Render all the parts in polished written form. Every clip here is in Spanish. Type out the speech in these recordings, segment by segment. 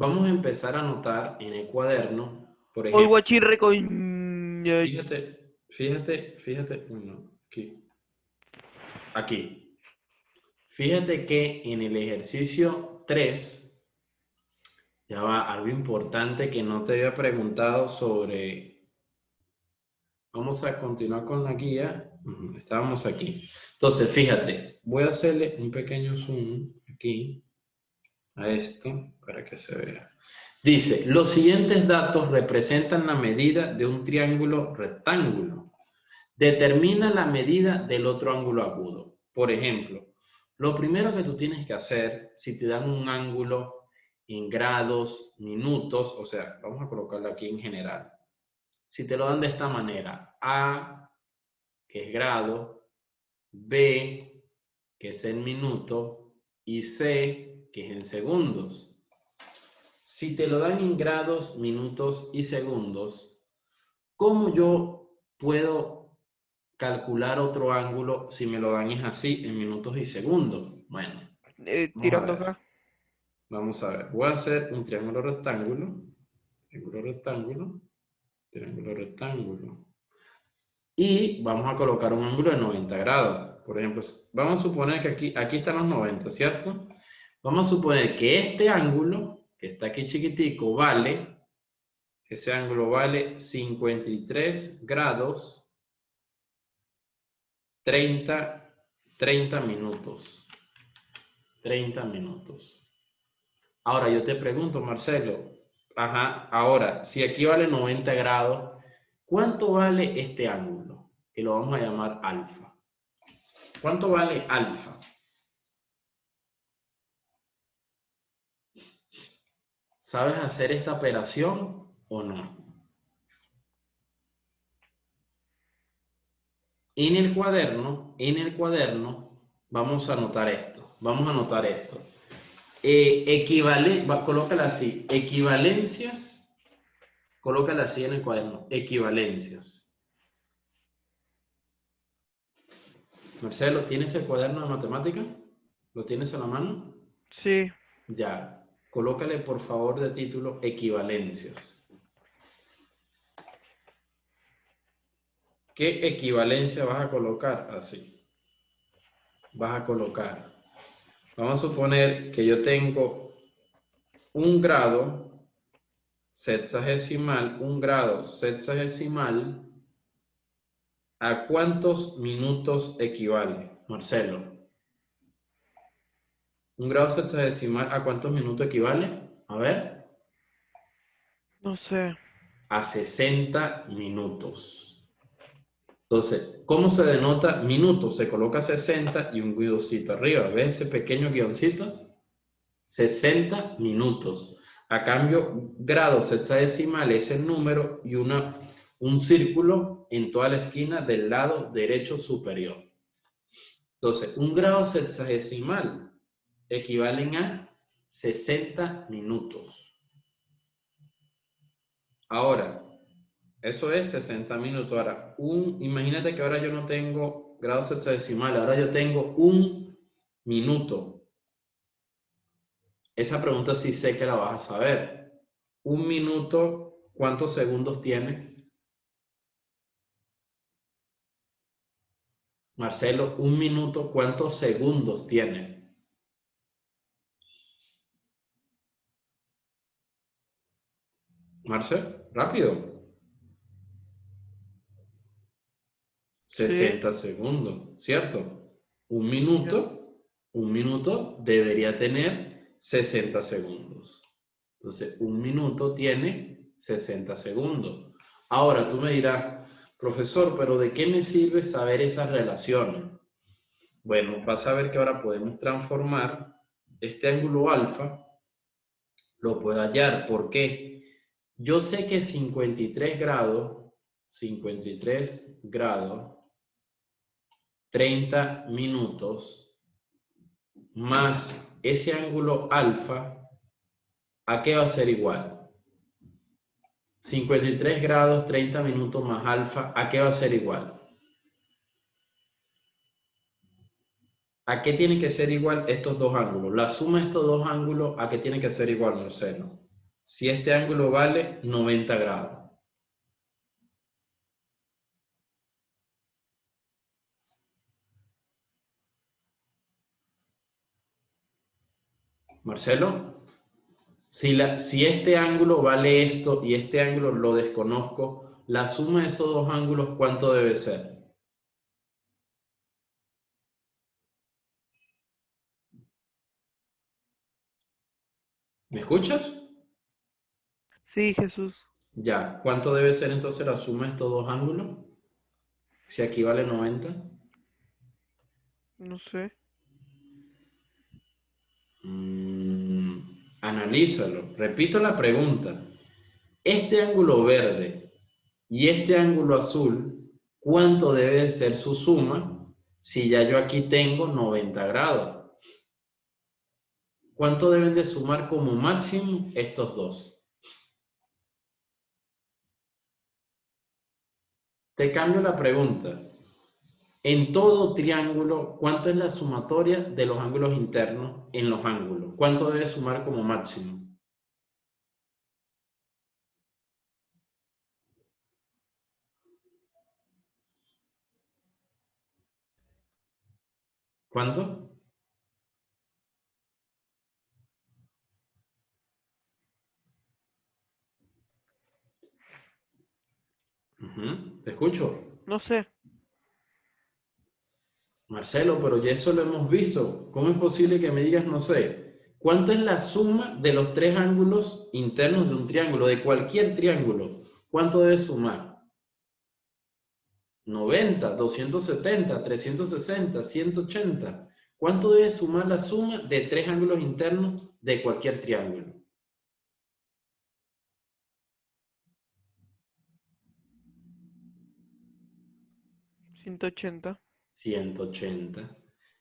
Vamos a empezar a anotar en el cuaderno, por Hoy ejemplo, guachirre con... fíjate, uno, aquí. Fíjate que en el ejercicio 3 ya va algo importante que no te había preguntado sobre. Vamos a continuar con la guía. Estábamos aquí. Entonces, fíjate, voy a hacerle un pequeño zoom aquí a esto para que se vea. Dice, los siguientes datos representan la medida de un triángulo rectángulo. Determina la medida del otro ángulo agudo. Por ejemplo, lo primero que tú tienes que hacer, si te dan un ángulo en grados, minutos, o sea, vamos a colocarlo aquí en general. Si te lo dan de esta manera, A, que es grado, B, que es en minuto, y C, que es en segundos. Si te lo dan en grados, minutos y segundos, ¿cómo yo puedo calcular otro ángulo si me lo dan es así, en minutos y segundos? Bueno, vamos a tirando ver. acá. Vamos a ver. Voy a hacer un triángulo rectángulo, triángulo rectángulo, triángulo rectángulo. Y vamos a colocar un ángulo de 90 grados. Por ejemplo, vamos a suponer que aquí están los 90, ¿cierto? Vamos a suponer que este ángulo, que está aquí chiquitico, ese ángulo vale 53 grados 30 minutos. 30 minutos. Ahora yo te pregunto, Marcelo, ahora, si aquí vale 90 grados, ¿cuánto vale este ángulo? Que lo vamos a llamar alfa. ¿Cuánto vale alfa? ¿Sabes hacer esta operación o no? En el cuaderno, vamos a anotar esto. Vamos a anotar esto. Colócala así. Equivalencias. Colócala así en el cuaderno. Equivalencias. Marcelo, ¿tienes el cuaderno de matemática? ¿Lo tienes a la mano? Sí. Ya. Colócale, por favor, de título equivalencias. ¿Qué equivalencia vas a colocar? Así. Vas a colocar. Vamos a suponer que yo tengo un grado sexagesimal. ¿A cuántos minutos equivale, Marcelo? ¿Un grado sexagesimal a cuántos minutos equivale? A ver. No sé. A 60 minutos. Entonces, ¿cómo se denota minutos? Se coloca 60 y un guioncito arriba. ¿Ves ese pequeño guioncito? 60 minutos. A cambio, grado sexagesimal es el número y un círculo en toda la esquina del lado derecho superior. Entonces, un grado sexagesimal equivalen a 60 minutos. Ahora, eso es 60 minutos. Ahora, imagínate que ahora yo no tengo grado sexagesimal, ahora yo tengo un minuto. Esa pregunta sí sé que la vas a saber. Un minuto, ¿cuántos segundos tiene? Marcelo, un minuto, ¿cuántos segundos tiene? Marcelo, rápido. Sí. 60 segundos, ¿cierto? Ya. Un minuto debería tener 60 segundos. Entonces, un minuto tiene 60 segundos. Ahora tú me dirás, profesor, pero ¿de qué me sirve saber esas relaciones? Bueno, vas a ver que ahora podemos transformar este ángulo alfa, lo puedo hallar. ¿Por qué? Yo sé que 53 grados, 30 minutos, más ese ángulo alfa, ¿a qué va a ser igual? 53 grados, 30 minutos más alfa, ¿a qué va a ser igual? ¿A qué tienen que ser igual estos dos ángulos? La suma de estos dos ángulos, ¿a qué tiene que ser igual, Marcelo? si este ángulo vale 90 grados? Marcelo, si este ángulo vale esto y este ángulo lo desconozco, la suma de esos dos ángulos, ¿cuánto debe ser? ¿Me escuchas? Sí, Jesús. Ya, ¿cuánto debe ser entonces la suma de estos dos ángulos? Si aquí vale 90. No sé. Analízalo. Repito la pregunta. Este ángulo verde y este ángulo azul, ¿cuánto debe ser su suma si ya yo aquí tengo 90 grados? ¿Cuánto deben de sumar como máximo estos dos? Te cambio la pregunta. En todo triángulo, ¿cuánto es la sumatoria de los ángulos internos en los ángulos? ¿Cuánto debe sumar como máximo? ¿Cuánto? Te escucho. No sé. Marcelo, pero ya eso lo hemos visto. ¿Cómo es posible que me digas, no sé, cuánto es la suma de los tres ángulos internos de un triángulo, de cualquier triángulo? ¿Cuánto debe sumar? 90, 270, 360, 180. ¿Cuánto debe sumar la suma de tres ángulos internos de cualquier triángulo? 180. 180.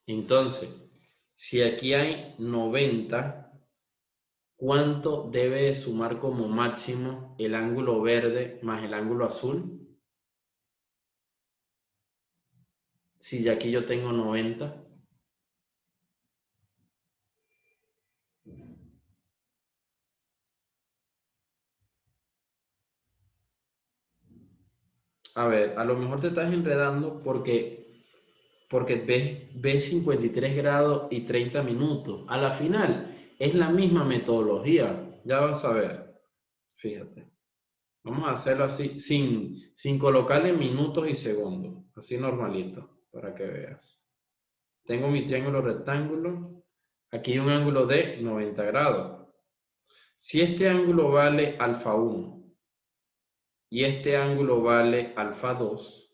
Entonces, si aquí hay 90, ¿cuánto debe de sumar como máximo el ángulo verde más el ángulo azul? Si ya aquí yo tengo 90. A ver, a lo mejor te estás enredando porque ves 53 grados y 30 minutos. A la final es la misma metodología. Ya vas a ver. Fíjate. Vamos a hacerlo así, sin colocarle minutos y segundos. Así normalito, para que veas. Tengo mi triángulo rectángulo. Aquí hay un ángulo de 90 grados. Si este ángulo vale alfa 1 y este ángulo vale alfa 2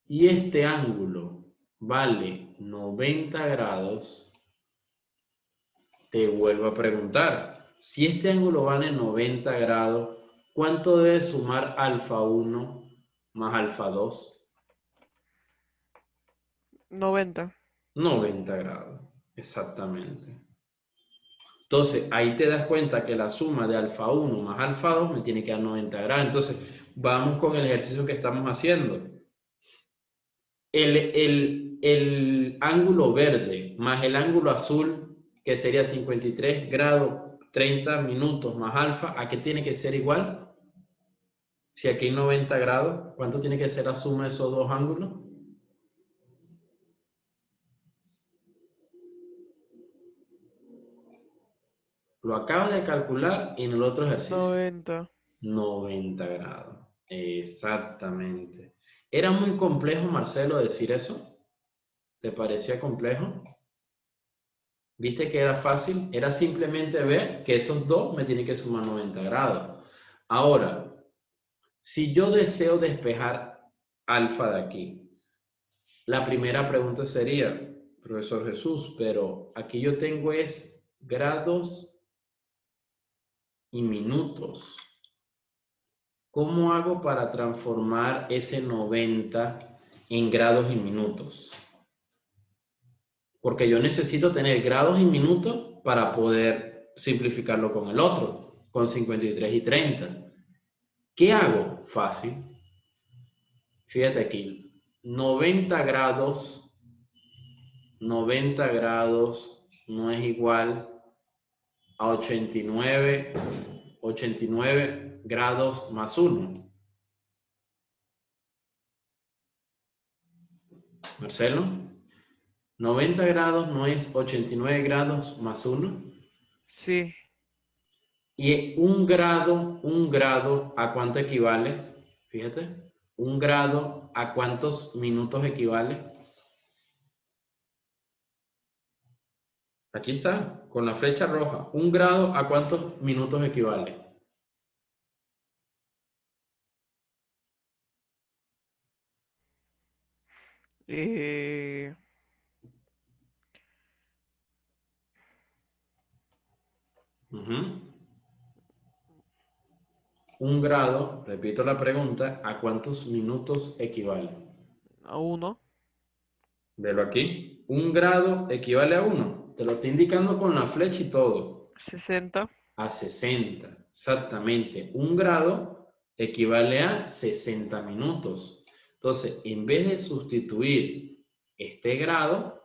y este ángulo vale 90 grados, te vuelvo a preguntar, si este ángulo vale 90 grados, ¿cuánto debe sumar alfa 1 más alfa 2? 90. 90 grados, exactamente. Entonces, ahí te das cuenta que la suma de alfa 1 más alfa 2 me tiene que dar 90 grados. Entonces, vamos con el ejercicio que estamos haciendo. El ángulo verde más el ángulo azul, que sería 53 grados 30 minutos más alfa, ¿a qué tiene que ser igual? Si aquí hay 90 grados, ¿cuánto tiene que ser la suma de esos dos ángulos? Lo acabas de calcular en el otro ejercicio. 90. 90 grados. Exactamente. ¿Era muy complejo, Marcelo, decir eso? ¿Te parecía complejo? ¿Viste que era fácil? Era simplemente ver que esos dos me tienen que sumar 90 grados. Ahora, si yo deseo despejar alfa de aquí, la primera pregunta sería, profesor Jesús, pero aquí yo tengo es grados y minutos. ¿Cómo hago para transformar ese 90 en grados y minutos? Porque yo necesito tener grados y minutos para poder simplificarlo con el otro, con 53 y 30. ¿Qué hago? Fácil. Fíjate aquí, 90 grados no es igual a 89 grados más 1? Marcelo, 90 grados no es 89 grados más 1. Sí, Y un grado, ¿a cuánto equivale? Fíjate, un grado, ¿a cuántos minutos equivale? Aquí está, con la flecha roja. Un grado, ¿a cuántos minutos equivale? eh, Ujú. Un grado, repito la pregunta, ¿a cuántos minutos equivale? a 1, Velo aquí. Un grado equivale a 1. Te lo estoy indicando con la flecha y todo. 60, A 60, exactamente. Un grado equivale a 60 minutos. Entonces, en vez de sustituir este grado,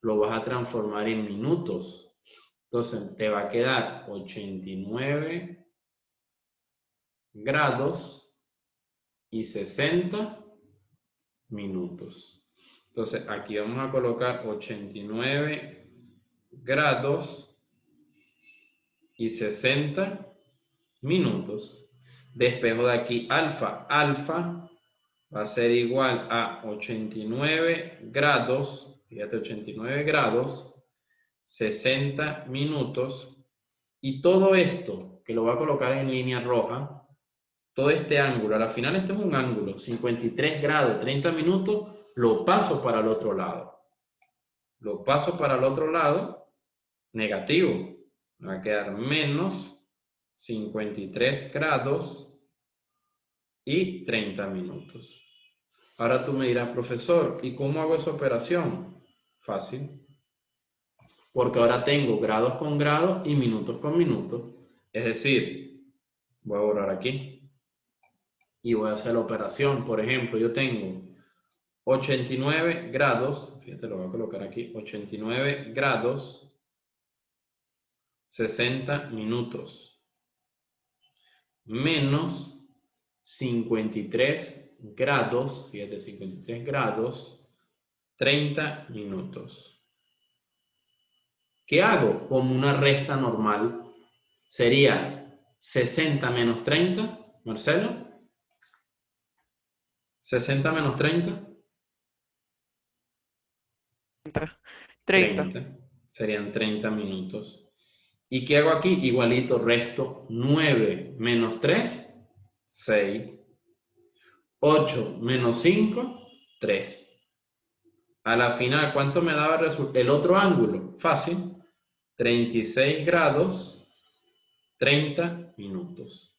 lo vas a transformar en minutos. Entonces, te va a quedar 89 grados y 60 minutos. Entonces, aquí vamos a colocar 89 grados y 60 minutos. Despejo de aquí alfa. Alfa va a ser igual a 89 grados, fíjate, 89 grados, 60 minutos. Y todo esto, que lo voy a colocar en línea roja, todo este ángulo, al final esto es un ángulo, 53 grados, 30 minutos, lo paso para el otro lado. Lo paso para el otro lado, negativo. Me va a quedar menos 53 grados y 30 minutos. Ahora tú me dirás, profesor, ¿y cómo hago esa operación? Fácil, porque ahora tengo grados con grados y minutos con minutos. Es decir, voy a borrar aquí y voy a hacer la operación. Por ejemplo, yo tengo 89 grados, fíjate, lo voy a colocar aquí, 89 grados, 60 minutos, menos 53 grados, fíjate, 53 grados, 30 minutos. ¿Qué hago? Como una resta normal. Sería 60 menos 30, Marcelo. 60 menos 30, 30, 30. Serían 30 minutos. ¿Y qué hago aquí? Igualito, resto 9 menos 3, 6. 8 menos 5, 3. A la final, ¿cuánto me daba el otro ángulo? Fácil. 36 grados, 30 minutos.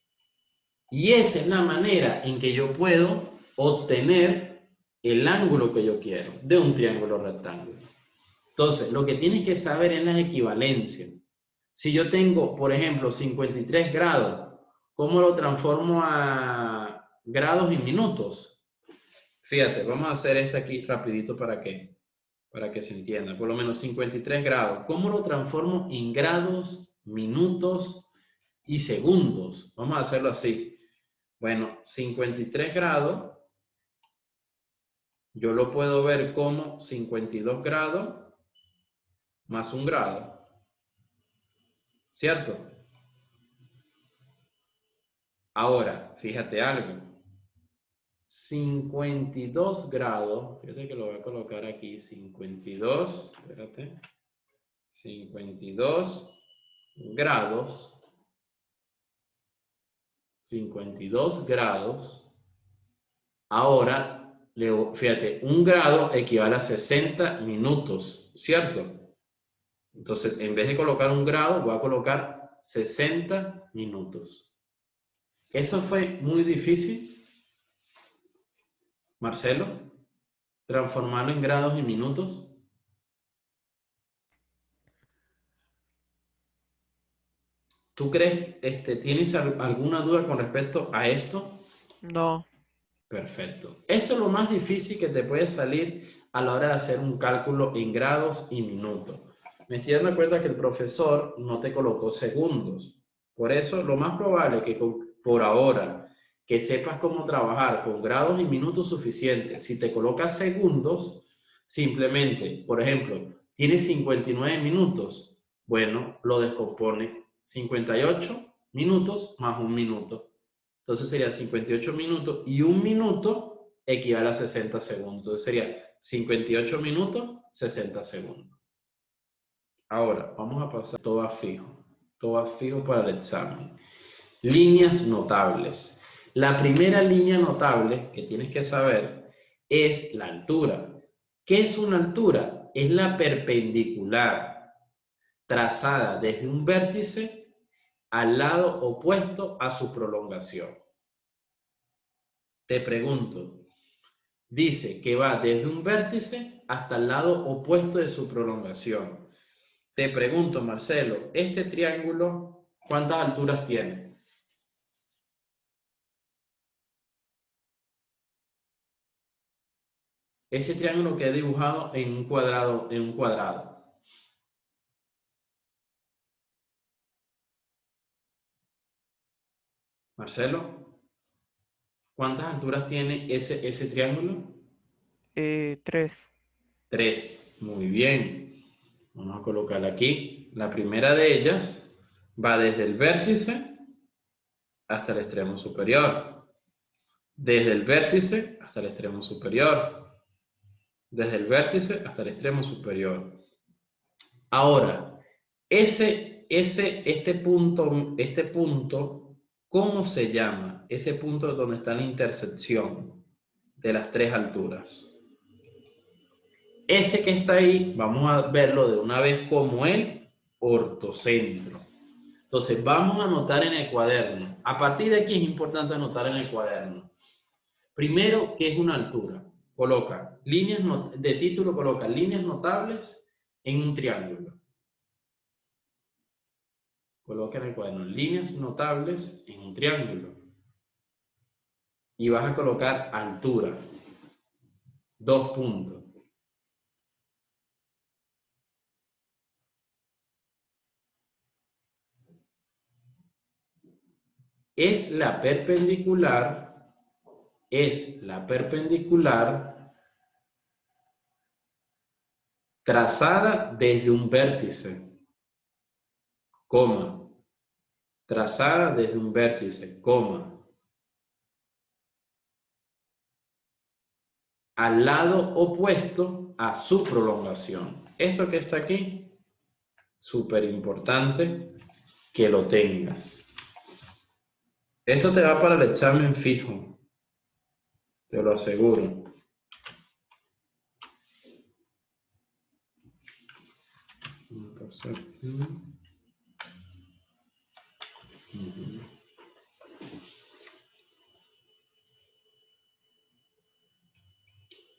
Y esa es la manera en que yo puedo obtener el ángulo que yo quiero de un triángulo rectángulo. Entonces, lo que tienes que saber es la equivalencia. Si yo tengo, por ejemplo, 53 grados, ¿cómo lo transformo a grados y minutos? Fíjate, vamos a hacer este aquí rapidito para que se entienda. Por lo menos 53 grados. ¿Cómo lo transformo en grados, minutos y segundos? Vamos a hacerlo así. Bueno, 53 grados, yo lo puedo ver como 52 grados más un grado, ¿cierto? Ahora, fíjate algo. 52 grados, fíjate que lo voy a colocar aquí, 52, espérate, 52 grados, 52 grados. Ahora, fíjate, un grado equivale a 60 minutos, ¿cierto? Entonces, en vez de colocar un grado, voy a colocar 60 minutos. Eso fue muy difícil, Marcelo, transformarlo en grados y minutos. ¿Tú crees, tienes alguna duda con respecto a esto? no, Perfecto. Esto es lo más difícil que te puede salir a la hora de hacer un cálculo en grados y minutos. me estoy dando cuenta que el profesor no te colocó segundos. Por eso, lo más probable que por ahora, que sepas cómo trabajar con grados y minutos suficientes. Si te colocas segundos, simplemente, por ejemplo, tienes 59 minutos, bueno, lo descompone 58 minutos más un minuto. Entonces sería 58 minutos y un minuto equivale a 60 segundos. Entonces sería 58 minutos, 60 segundos. Ahora, vamos a pasar todo a fijo para el examen. Líneas notables. La primera línea notable que tienes que saber es la altura. ¿Qué es una altura? Es la perpendicular trazada desde un vértice al lado opuesto a su prolongación. Te pregunto, dice que va desde un vértice hasta el lado opuesto de su prolongación. Te pregunto, Marcelo, ¿este triángulo cuántas alturas tiene? Ese triángulo que he dibujado en un cuadrado. Marcelo, ¿cuántas alturas tiene ese triángulo? 3. 3. Muy bien. Vamos a colocarla aquí. La primera de ellas va desde el vértice hasta el extremo superior. Desde el vértice hasta el extremo superior. Desde el vértice hasta el extremo superior. Ahora, este punto, ¿cómo se llama? Ese punto donde está la intersección de las tres alturas. Ese que está ahí, vamos a verlo de una vez como el ortocentro. Entonces, vamos a anotar en el cuaderno. A partir de aquí es importante anotar en el cuaderno. Primero, ¿qué es una altura? Coloca líneas de título, coloca líneas notables en un triángulo. Coloca en el cuaderno líneas notables en un triángulo. Y vas a colocar altura. 2 puntos. Es la perpendicular trazada desde un vértice, coma, trazada desde un vértice, coma, al lado opuesto a su prolongación. Esto que está aquí, súper importante que lo tengas. Esto te va para el examen fijo, te lo aseguro.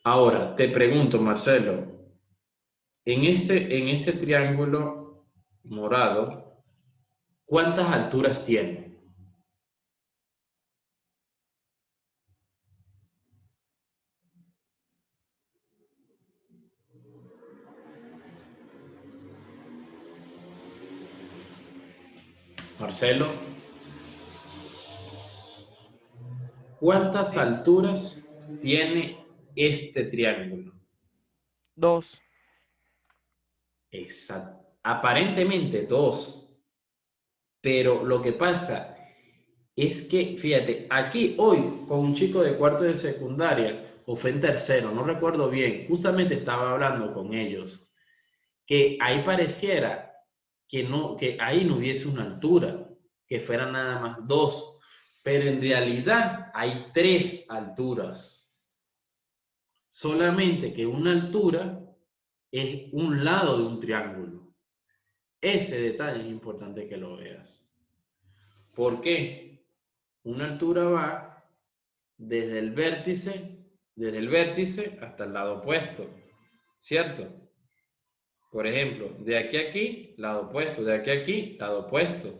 Ahora, te pregunto, Marcelo, en este triángulo morado, ¿cuántas alturas tiene? Marcelo, ¿cuántas Sí. alturas tiene este triángulo? 2. Exacto. Aparentemente 2. Pero lo que pasa es que, fíjate, aquí hoy con un chico de cuarto de secundaria, o fue en tercero, no recuerdo bien, justamente estaba hablando con ellos, que ahí pareciera que ahí no hubiese una altura, que fueran nada más 2, pero en realidad hay 3 alturas. Solamente que una altura es un lado de un triángulo. Ese detalle es importante que lo veas. ¿Por qué? Una altura va desde el vértice hasta el lado opuesto, ¿cierto? Por ejemplo, de aquí a aquí, lado opuesto, de aquí a aquí, lado opuesto.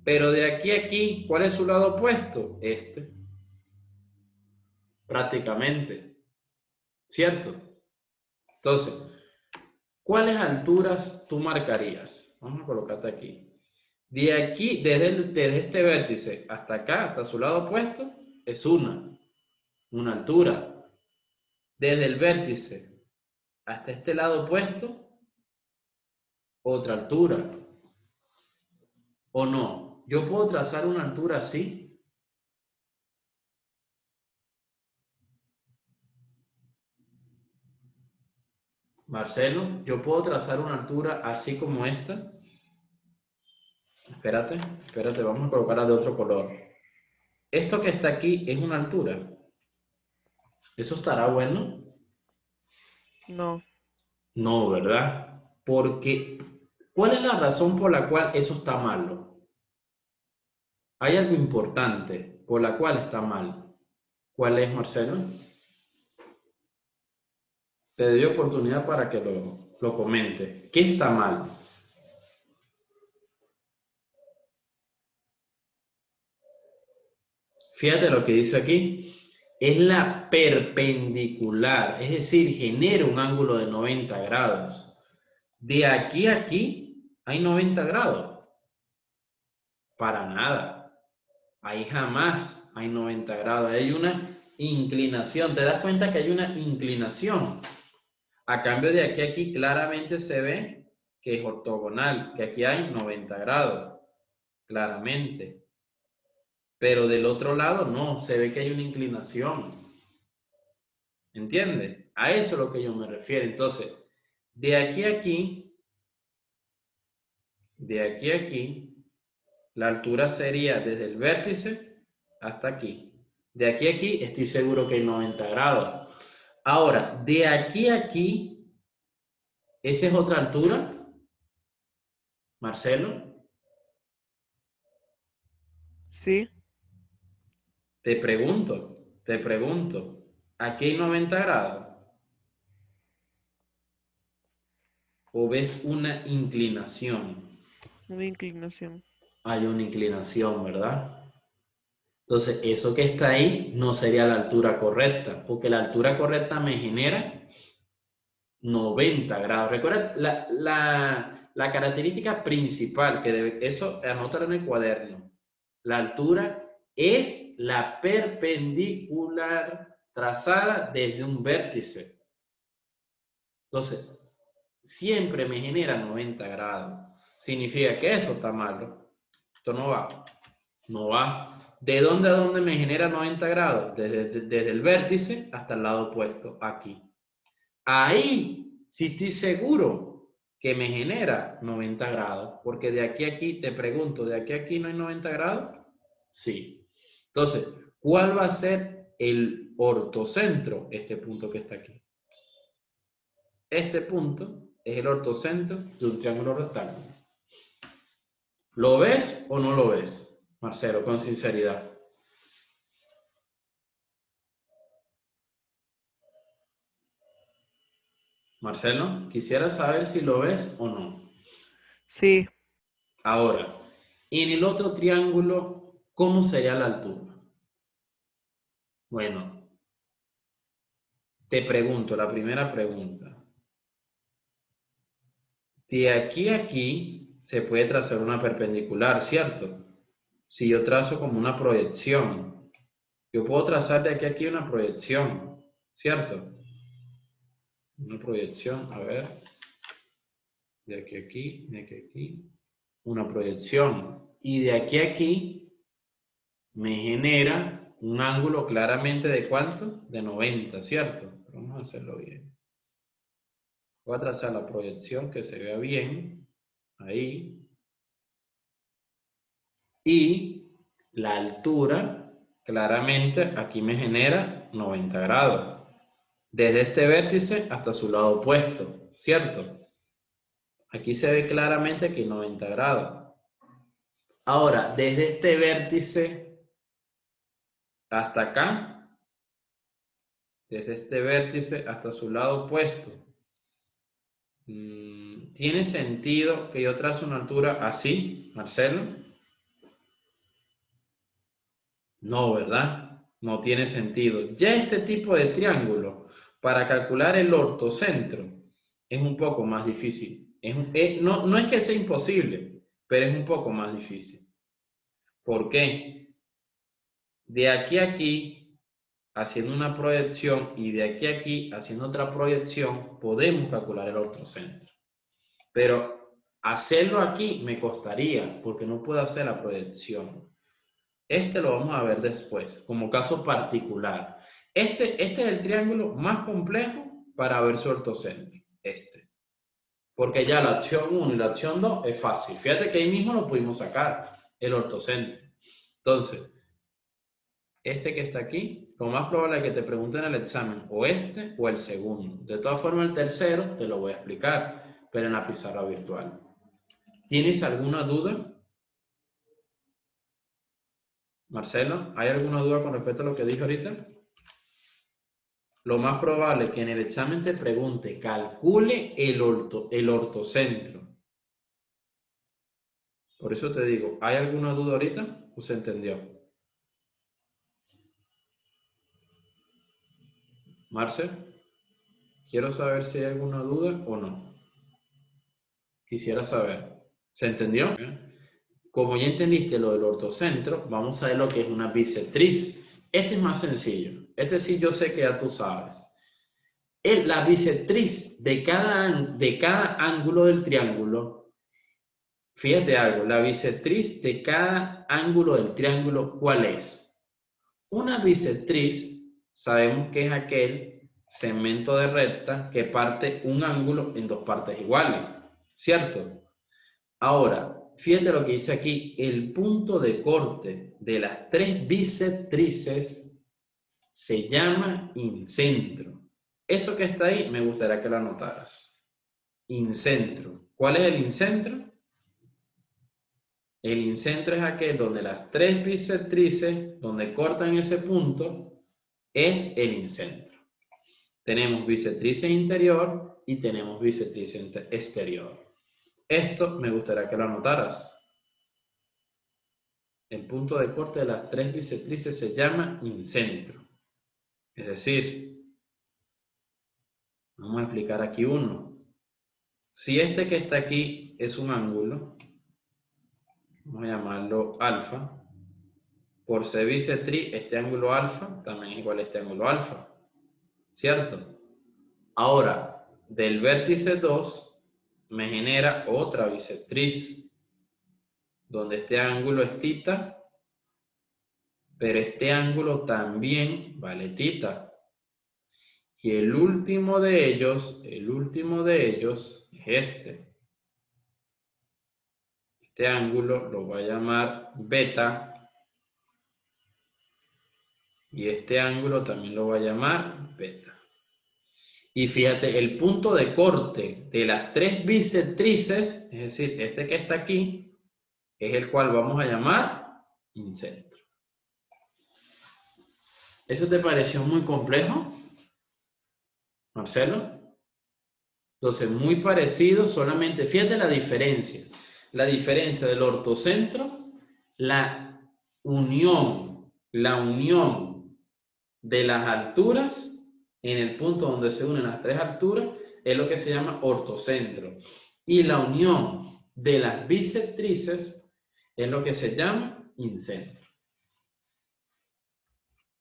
Pero de aquí a aquí, ¿cuál es su lado opuesto? Este. Prácticamente, ¿cierto? Entonces, ¿cuáles alturas tú marcarías? Vamos a colocarte aquí. De aquí, desde este vértice hasta acá, hasta su lado opuesto, es una altura. Desde el vértice hasta este lado opuesto, otra altura. ¿O no? Yo puedo trazar una altura así. Marcelo, yo puedo trazar una altura así como esta. Espérate, vamos a colocarla de otro color. Esto que está aquí es una altura. ¿Eso estará bueno? No. No, ¿verdad? Porque, ¿cuál es la razón por la cual eso está malo? Hay algo importante por la cual está mal. ¿Cuál es, Marcelo? Te doy oportunidad para que lo comente. ¿Qué está mal? Fíjate lo que dice aquí. Es la perpendicular, es decir, genera un ángulo de 90 grados. De aquí a aquí hay 90 grados. Para nada. Ahí jamás hay 90 grados. Hay una inclinación. ¿Te das cuenta que hay una inclinación? A cambio de aquí a aquí claramente se ve que es ortogonal, que aquí hay 90 grados, claramente. Pero del otro lado no, se ve que hay una inclinación. ¿Entiendes? A eso es lo que yo me refiero. Entonces, de aquí a aquí, de aquí a aquí, la altura sería desde el vértice hasta aquí. De aquí a aquí estoy seguro que hay 90 grados. Ahora, de aquí a aquí, ¿esa es otra altura? Marcelo, Sí. te pregunto, ¿aquí hay 90 grados? ¿O ves una inclinación? Una inclinación. Hay una inclinación, ¿verdad? Entonces, eso que está ahí no sería la altura correcta, porque la altura correcta me genera 90 grados. Recuerda la característica principal, que eso anótalo en el cuaderno. La altura es la perpendicular trazada desde un vértice. Entonces, siempre me genera 90 grados. Significa que eso está malo. Esto no va. No va. ¿De dónde a dónde me genera 90 grados? Desde el vértice hasta el lado opuesto, aquí. Ahí sí estoy seguro que me genera 90 grados, porque de aquí a aquí, te pregunto, ¿de aquí a aquí no hay 90 grados? Sí. Entonces, ¿cuál va a ser el ortocentro? Este punto que está aquí. Este punto es el ortocentro de un triángulo rectángulo. ¿Lo ves o no lo ves, Marcelo, con sinceridad? Marcelo, quisiera saber si lo ves o no. Sí. Ahora, en el otro triángulo, ¿cómo sería la altura? Bueno, te pregunto, la primera pregunta. De aquí a aquí se puede trazar una perpendicular, ¿cierto? Si yo trazo como una proyección, yo puedo trazar de aquí a aquí una proyección, ¿cierto? Una proyección, a ver, de aquí a aquí, de aquí a aquí, una proyección. Y de aquí a aquí me genera un ángulo claramente de ¿cuánto? De 90, ¿cierto? Vamos a hacerlo bien. Voy a trazar la proyección que se vea bien, ahí. Y la altura, claramente, aquí me genera 90 grados. Desde este vértice hasta su lado opuesto, ¿cierto? Aquí se ve claramente que hay 90 grados. Ahora, desde este vértice hasta acá, desde este vértice hasta su lado opuesto, ¿tiene sentido que yo trace una altura así, Marcelo? No, ¿verdad? No tiene sentido. Ya este tipo de triángulo, para calcular el ortocentro, es un poco más difícil. No es que sea imposible, pero es un poco más difícil. ¿Por qué? De aquí a aquí, haciendo una proyección, y de aquí a aquí, haciendo otra proyección, podemos calcular el ortocentro. Pero hacerlo aquí me costaría, porque no puedo hacer la proyección. Este lo vamos a ver después, como caso particular. Este es el triángulo más complejo para ver su ortocentro. Porque ya la opción 1 y la opción 2 es fácil. Fíjate que ahí mismo lo pudimos sacar, el ortocentro. Entonces, este que está aquí, lo más probable es que te pregunten en el examen o este o el segundo. De todas formas, el tercero te lo voy a explicar, pero en la pizarra virtual. ¿Tienes alguna duda? Marcelo, ¿hay alguna duda con respecto a lo que dije ahorita? Lo más probable es que en el examen te pregunte, calcule el ortocentro. Por eso te digo, ¿hay alguna duda ahorita o se entendió? Marce, quiero saber si hay alguna duda o no. Quisiera saber. ¿Se entendió? Como ya entendiste lo del ortocentro, vamos a ver lo que es una bisectriz. Este es más sencillo. Este sí yo sé que ya tú sabes. La bisectriz de cada ángulo del triángulo, fíjate algo, la bisectriz de cada ángulo del triángulo, ¿cuál es? Una bisectriz, sabemos que es aquel segmento de recta que parte un ángulo en dos partes iguales, ¿cierto? Ahora, fíjate lo que dice aquí, el punto de corte de las tres bisectrices se llama incentro. Eso que está ahí, me gustaría que lo anotaras. Incentro. ¿Cuál es el incentro? El incentro es aquel donde las tres bisectrices, donde cortan ese punto, es el incentro. Tenemos bisectriz interior y tenemos bisectriz exterior. Esto me gustaría que lo anotaras. El punto de corte de las tres bisectrices se llama incentro. Es decir, vamos a explicar aquí uno. Si este que está aquí es un ángulo, vamos a llamarlo alfa. Por ser bisectriz, este ángulo alfa también es igual a este ángulo alfa. ¿Cierto? Ahora, del vértice 2 me genera otra bisectriz, donde este ángulo es θ, pero este ángulo también vale θ. Y el último de ellos es este. Este ángulo lo voy a llamar beta. Y este ángulo también lo voy a llamar beta. Y fíjate, el punto de corte de las tres bisectrices, es decir, este que está aquí, es el cual vamos a llamar incentro. ¿Eso te pareció muy complejo, Marcelo? Entonces, muy parecido, solamente fíjate la diferencia. La diferencia del ortocentro, la unión de las alturas en el punto donde se unen las tres alturas es lo que se llama ortocentro. Y la unión de las bisectrices es lo que se llama incentro.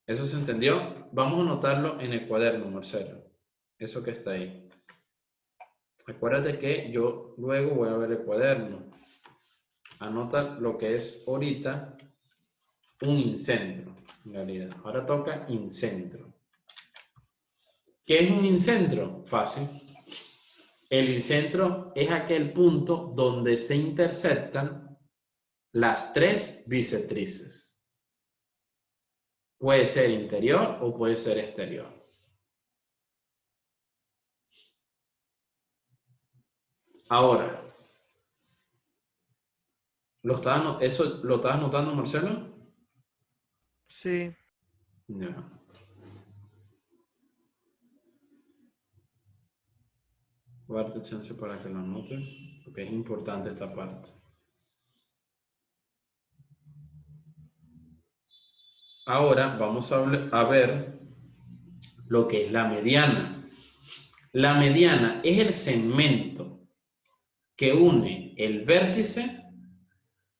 ¿Eso se entendió? Vamos a anotarlo en el cuaderno, Marcelo. Eso que está ahí. Acuérdate que yo luego voy a ver el cuaderno. Anota lo que es ahorita un incentro, en realidad. Ahora toca incentro. ¿Qué es un incentro? Fácil. El incentro es aquel punto donde se intersectan las tres bisectrices. Puede ser interior o puede ser exterior. Ahora, ¿eso lo estás notando, Marcelo? Sí. No. Voy a darte chance para que lo anotes, porque es importante esta parte. Ahora vamos a ver lo que es la mediana. La mediana es el segmento que une el vértice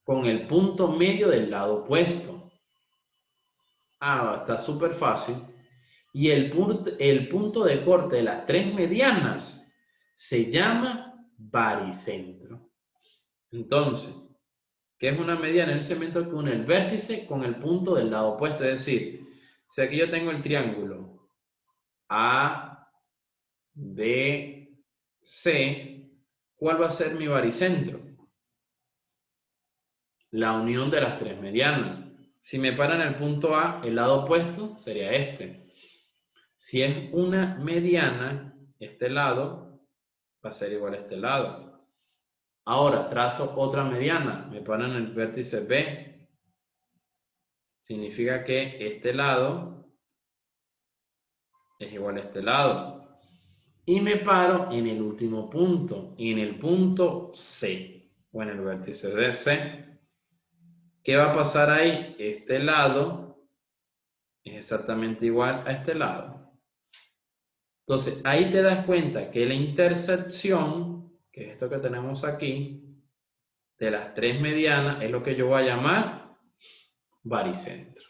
con el punto medio del lado opuesto. Ah, está súper fácil. Y el punto de corte de las tres medianas se llama baricentro. Entonces, ¿qué es una mediana? Es el segmento que une el vértice con el punto del lado opuesto. Es decir, si aquí yo tengo el triángulo A, B, C, ¿cuál va a ser mi baricentro? La unión de las tres medianas. Si me paran el punto A, el lado opuesto sería este. Si es una mediana, este lado va a ser igual a este lado. Ahora, trazo otra mediana. Me paran el vértice B. Significa que este lado es igual a este lado. Y me paro en el último punto, en el punto C, o en el vértice de C. ¿Qué va a pasar ahí? Este lado es exactamente igual a este lado. Entonces, ahí te das cuenta que la intersección, que es esto que tenemos aquí, de las tres medianas, es lo que yo voy a llamar baricentro.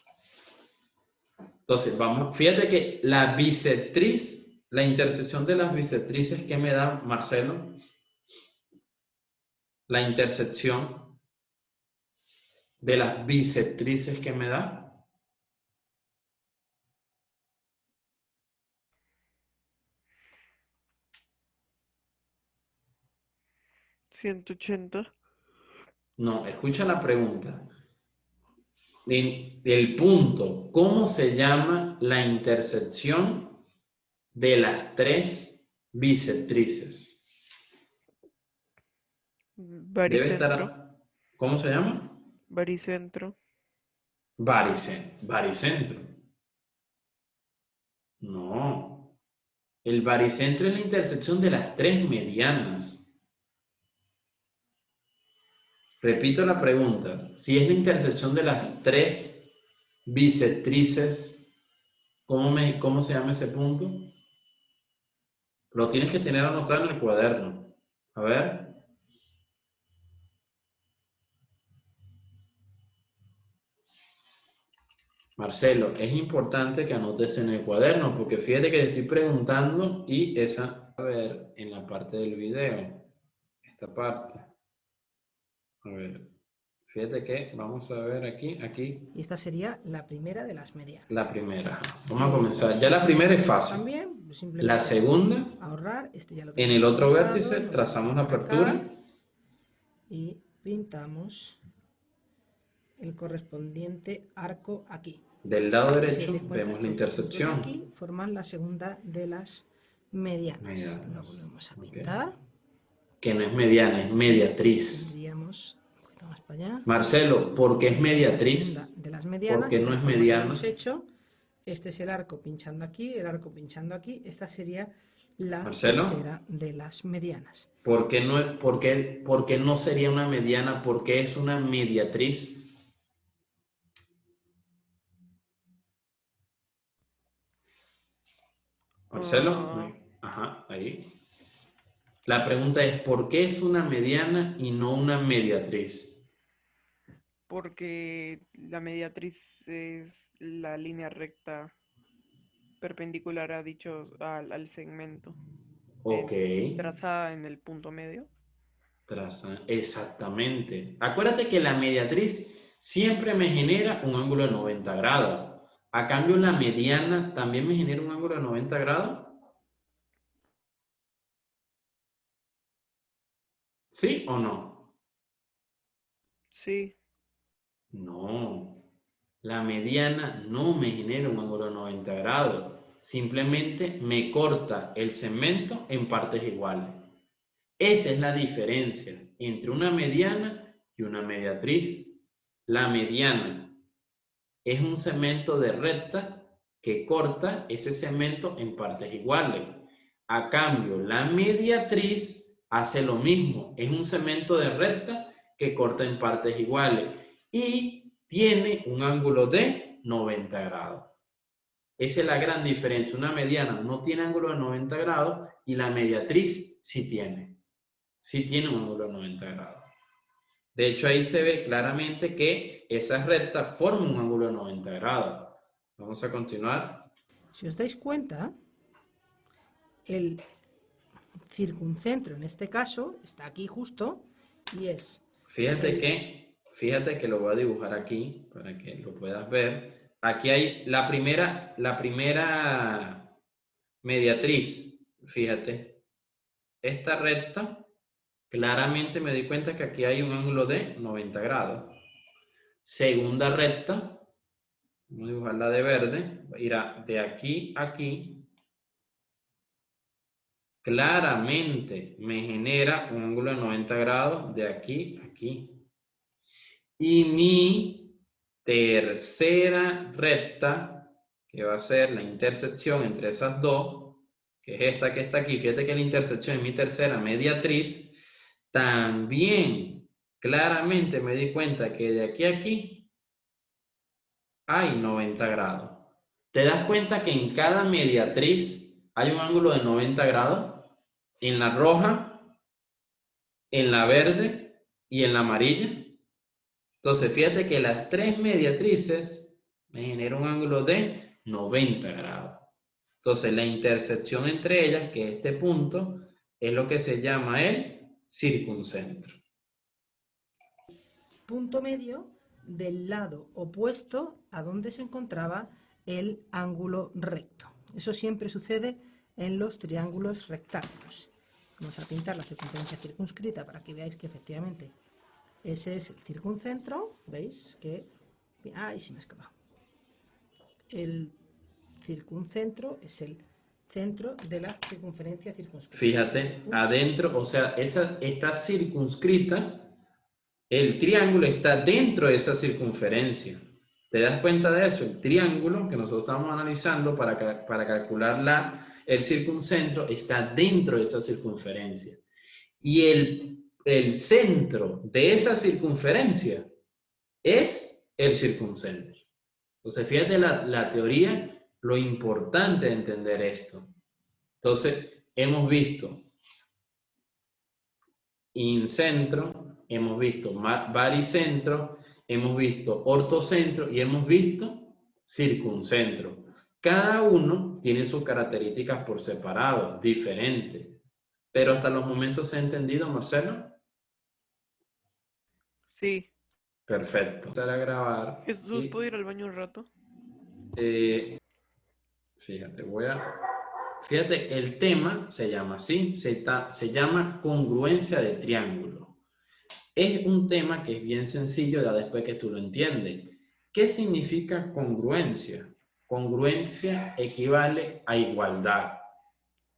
Entonces, vamos, fíjate que la bisectriz, la intersección de las bisectrices que me da Marcelo, la intersección de las bisectrices que me da. 180. No, escucha la pregunta. El punto, ¿cómo se llama la intersección de las tres bisectrices? Debe Baricentro. estar, ¿cómo se llama? Baricentro. Baricentro. No. El baricentro es la intersección de las tres medianas. Repito la pregunta. Si es la intersección de las tres bisectrices, ¿cómo se llama ese punto? Lo tienes que tener anotado en el cuaderno. A ver. Marcelo, es importante que anotes en el cuaderno, porque fíjate que te estoy preguntando y esa, a ver, en la parte del video, esta parte. A ver, fíjate que vamos a ver aquí. Y esta sería la primera de las medianas. La primera. Vamos a comenzar. Ya la primera es fácil. También, La segunda, ahorrar, este ya lo en el otro apuntado, vértice, lo trazamos la ponemos apertura. acá y pintamos el correspondiente arco aquí. Del lado Si derecho os dais cuenta, vemos la estos dos intersección. puntos aquí forman la segunda de las medianas. Lo volvemos a pintar. Que no es mediana, es mediatriz. Tendríamos un poquito más para allá. Marcelo, ¿por qué es Esta la mediatriz? segunda de las medianas. ¿Por qué no de es la forma que mediana? lo hemos hecho. Este es el arco pinchando aquí, el arco pinchando aquí. Esta sería la Marcelo, tercera de las medianas. ¿por qué no sería una mediana? ¿Por qué es una mediatriz? Marcelo, ajá, ahí. La pregunta es, ¿por qué es una mediana y no una mediatriz? Porque la mediatriz es la línea recta perpendicular a al segmento. Ok. Trazada en el punto medio. Exactamente. Acuérdate que la mediatriz siempre me genera un ángulo de 90 grados. A cambio, la mediana también me genera un ángulo de 90 grados. ¿Sí o no? Sí. No. La mediana no me genera un ángulo de 90 grados. Simplemente me corta el segmento en partes iguales. Esa es la diferencia entre una mediana y una mediatriz. La mediana es un segmento de recta que corta ese segmento en partes iguales. A cambio, la mediatriz hace lo mismo. Es un segmento de recta que corta en partes iguales y tiene un ángulo de 90 grados. Esa es la gran diferencia. Una mediana no tiene ángulo de 90 grados y la mediatriz sí tiene un ángulo de 90 grados. De hecho, ahí se ve claramente que esas rectas forman un ángulo de 90 grados. Vamos a continuar. Si os dais cuenta, el circuncentro en este caso está aquí justo y es... Fíjate que lo voy a dibujar aquí para que lo puedas ver. Aquí hay la primera mediatriz. Fíjate, esta recta, claramente me di cuenta que aquí hay un ángulo de 90 grados. Segunda recta, vamos a dibujarla de verde, irá de aquí a aquí. Claramente me genera un ángulo de 90 grados de aquí a aquí. Y mi tercera recta, que va a ser la intersección entre esas dos, que es esta que está aquí, fíjate que la intersección es mi tercera mediatriz, también claramente me di cuenta que de aquí a aquí hay 90 grados. ¿Te das cuenta que en cada mediatriz hay un ángulo de 90 grados? En la roja, en la verde y en la amarilla. Entonces, fíjate que las tres mediatrices me generan un ángulo de 90 grados. Entonces, la intersección entre ellas, que es este punto, es lo que se llama el circuncentro. Punto medio del lado opuesto a donde se encontraba el ángulo recto. Eso siempre sucede en los triángulos rectángulos. Vamos a pintar la circunferencia circunscrita para que veáis que efectivamente ese es el circuncentro. ¿Veis que? ¡Ay, se me ha escapado! El circuncentro es el centro de la circunferencia circunscrita. Fíjate, adentro, o sea, esa está circunscrita. El triángulo está dentro de esa circunferencia. ¿Te das cuenta de eso? El triángulo que nosotros estamos analizando para calcular el circuncentro está dentro de esa circunferencia. Y el centro de esa circunferencia es el circuncentro. Entonces, fíjate la teoría, lo importante de entender esto. Entonces, hemos visto incentro, hemos visto baricentro, hemos visto ortocentro y hemos visto circuncentro. Cada uno tiene sus características por separado, diferentes. Pero hasta los momentos se ha entendido, Marcelo. Sí. Perfecto. Empezar a grabar. Jesús, ¿puedo ir al baño un rato? Fíjate, fíjate, el tema se llama así, se llama congruencia de triángulo. Es un tema que es bien sencillo ya después que tú lo entiendes. ¿Qué significa congruencia? Congruencia equivale a igualdad.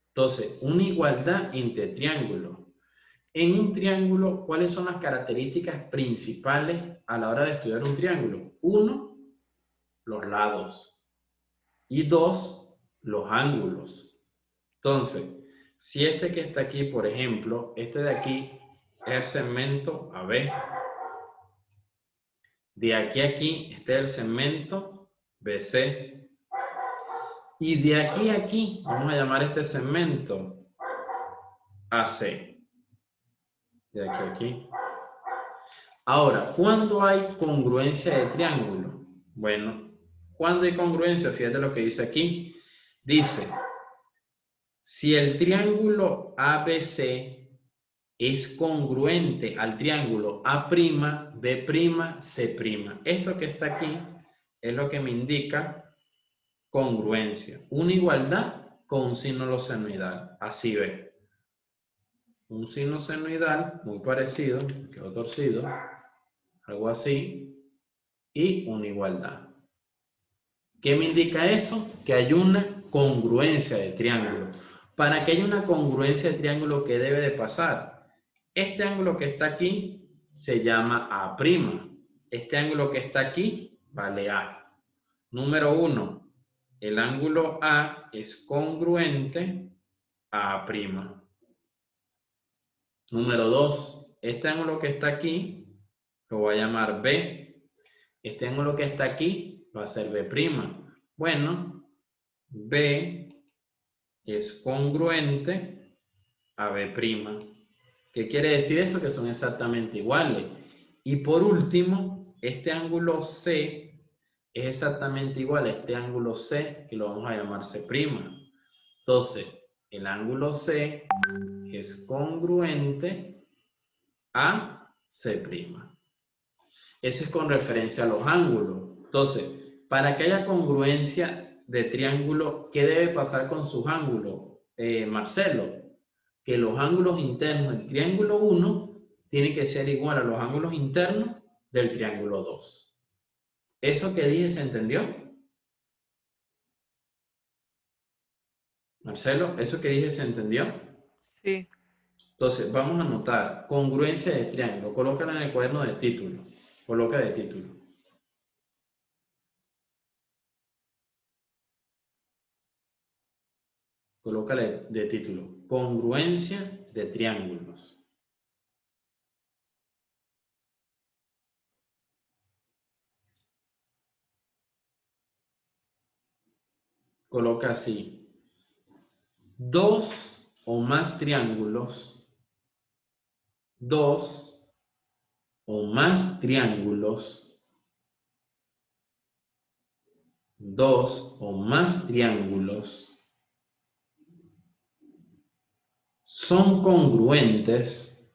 Entonces, una igualdad entre triángulos. En un triángulo, ¿cuáles son las características principales a la hora de estudiar un triángulo? 1, los lados. Y 2, los ángulos. Entonces, si este que está aquí, por ejemplo, este de aquí es el segmento AB. De aquí a aquí, este es el segmento BC. Y de aquí a aquí, vamos a llamar este segmento AC. De aquí a aquí. Ahora, ¿cuándo hay congruencia de triángulo? Bueno, ¿cuándo hay congruencia? Fíjate lo que dice aquí. Dice, si el triángulo ABC es congruente al triángulo A', B', C'. Esto que está aquí es lo que me indica congruencia. Una igualdad con un signo senoidal. Así ve. Un signo senoidal muy parecido, quedó torcido, algo así, y una igualdad. ¿Qué me indica eso? Que hay una congruencia de triángulo. Para que haya una congruencia de triángulo, ¿qué debe de pasar? Este ángulo que está aquí se llama A'. Este ángulo que está aquí vale A. Número 1, el ángulo A es congruente a A'. Número 2, este ángulo que está aquí lo voy a llamar B. Este ángulo que está aquí va a ser B'. Bueno, B es congruente AB'. ¿Qué quiere decir eso? Que son exactamente iguales. Y por último, este ángulo C es exactamente igual a este ángulo C, que lo vamos a llamar C'. Entonces, el ángulo C es congruente a C'. Eso es con referencia a los ángulos. Entonces, para que haya congruencia de triángulo, ¿qué debe pasar con sus ángulos, Marcelo? Que los ángulos internos del triángulo 1 tienen que ser igual a los ángulos internos del triángulo 2. ¿Eso que dije se entendió? Marcelo, ¿eso que dije se entendió? Sí. Entonces, vamos a anotar congruencia de triángulo. Colócala en el cuaderno de título. Coloca de título. Colócale de título. Congruencia de triángulos. Coloca así. Dos o más triángulos. Dos o más triángulos. Dos o más triángulos son congruentes.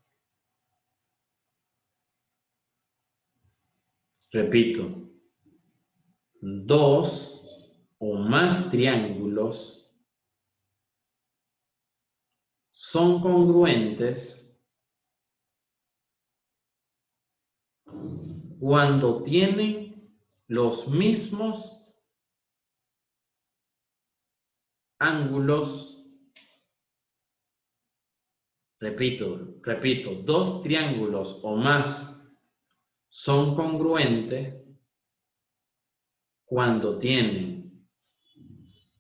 Repito, dos o más triángulos son congruentes cuando tienen los mismos ángulos. Repito, dos triángulos o más son congruentes cuando tienen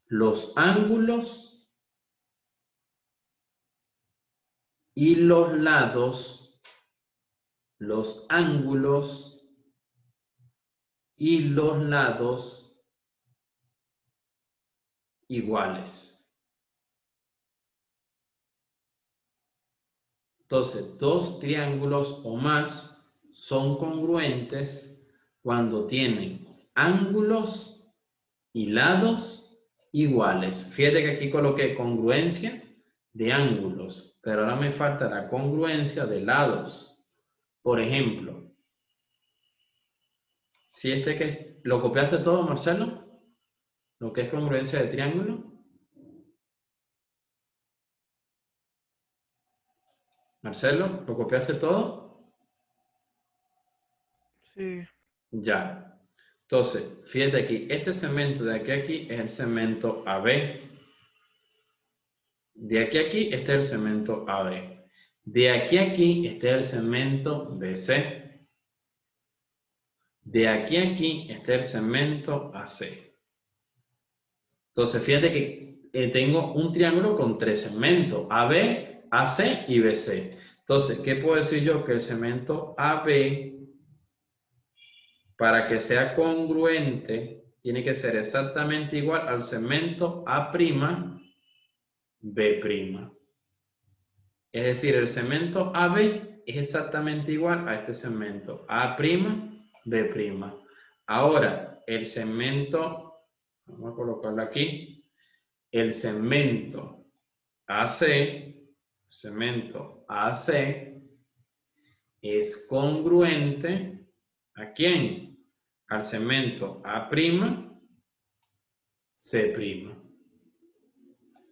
los ángulos y los lados, los ángulos y los lados iguales. Entonces, dos triángulos o más son congruentes cuando tienen ángulos y lados iguales. Fíjate que aquí coloqué congruencia de ángulos, pero ahora me falta la congruencia de lados. Por ejemplo, si ¿lo copiaste todo, Marcelo? Lo que es congruencia de triángulo. Marcelo, ¿lo copiaste todo? Sí. Ya. Entonces, fíjate aquí, este segmento de aquí a aquí es el segmento AB. De aquí a aquí, este es el segmento AB. De aquí a aquí, este es el segmento BC. De aquí a aquí, este es el segmento AC. Entonces, fíjate que tengo un triángulo con tres segmentos, AB, AC y BC. Entonces, ¿qué puedo decir yo? Que el segmento AB, para que sea congruente, tiene que ser exactamente igual al segmento A', B'. Es decir, el segmento AB es exactamente igual a este segmento A', B'. Ahora, el segmento, vamos a colocarlo aquí, el segmento AC es congruente ¿a quién? Al segmento A', C'.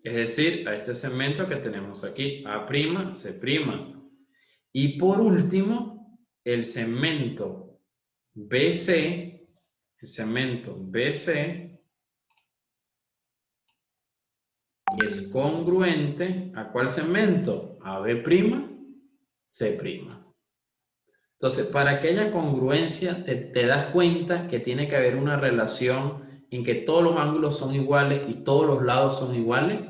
Es decir, a este segmento que tenemos aquí, A', C'. Y por último, el segmento BC, es congruente ¿a cuál segmento? A B', C'. Entonces, para que haya congruencia, te das cuenta que tiene que haber una relación en que todos los ángulos son iguales y todos los lados son iguales,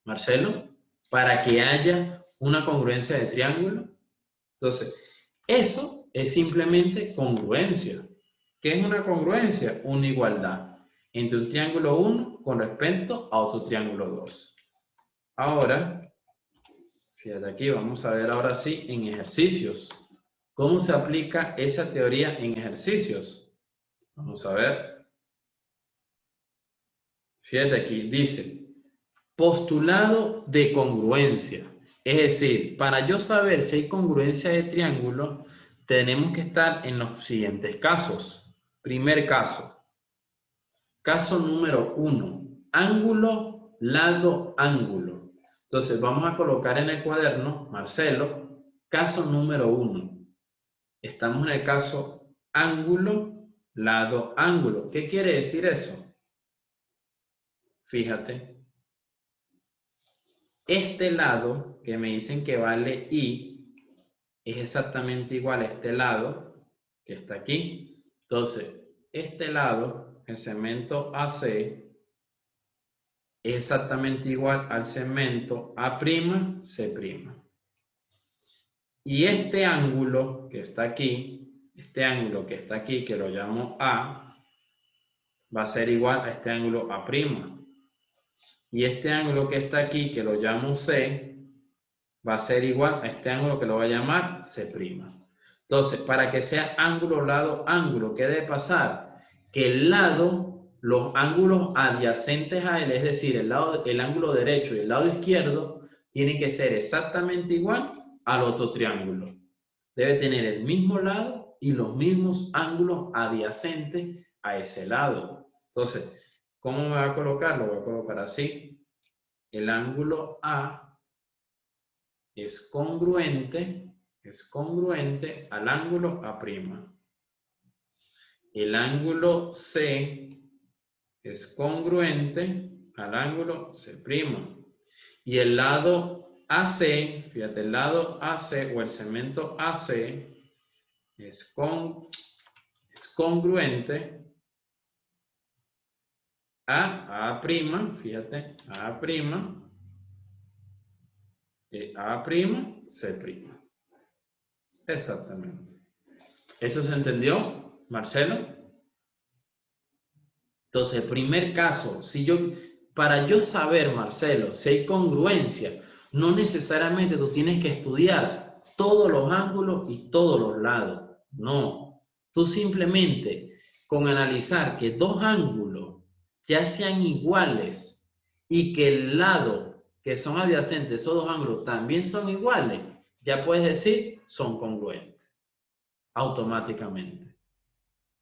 Marcelo, para que haya una congruencia de triángulo. Entonces, eso es simplemente congruencia. ¿Qué es una congruencia? Una igualdad entre un triángulo 1 con respecto a otro triángulo 2. Ahora, Fíjate aquí, vamos a ver ahora sí en ejercicios. ¿Cómo se aplica esa teoría en ejercicios? Vamos a ver. Fíjate aquí, dice, postulado de congruencia. Es decir, para yo saber si hay congruencia de triángulo, tenemos que estar en los siguientes casos. Primer caso. Caso número 1. Ángulo, lado, ángulo. Entonces vamos a colocar en el cuaderno, Marcelo, caso número 1. Estamos en el caso ángulo, lado, ángulo. ¿Qué quiere decir eso? Fíjate. Este lado que me dicen que vale I es exactamente igual a este lado que está aquí. Entonces, este lado, el segmento AC, es exactamente igual al segmento A'C'. Y este ángulo que está aquí, que lo llamo A, va a ser igual a este ángulo A'. Y este ángulo que está aquí, que lo llamo C, va a ser igual a este ángulo que lo voy a llamar C'. Entonces, para que sea ángulo, lado, ángulo, ¿qué debe pasar? Que el lado, los ángulos adyacentes a él, es decir, el ángulo derecho y el lado izquierdo, tienen que ser exactamente igual al otro triángulo. Debe tener el mismo lado y los mismos ángulos adyacentes a ese lado. Entonces, ¿cómo me va a colocar? Lo voy a colocar así. El ángulo A es congruente al ángulo A'. El ángulo C es congruente al ángulo C'. Y el lado AC, fíjate, el lado AC o el segmento AC es congruente a A', fíjate, A', C'. Exactamente. ¿Eso se entendió, Marcelo? Entonces, primer caso, para yo saber, Marcelo, si hay congruencia, no necesariamente tú tienes que estudiar todos los ángulos y todos los lados. No, tú simplemente con analizar que dos ángulos ya sean iguales y que el lado que son adyacentes, esos dos ángulos también son iguales, ya puedes decir son congruentes automáticamente.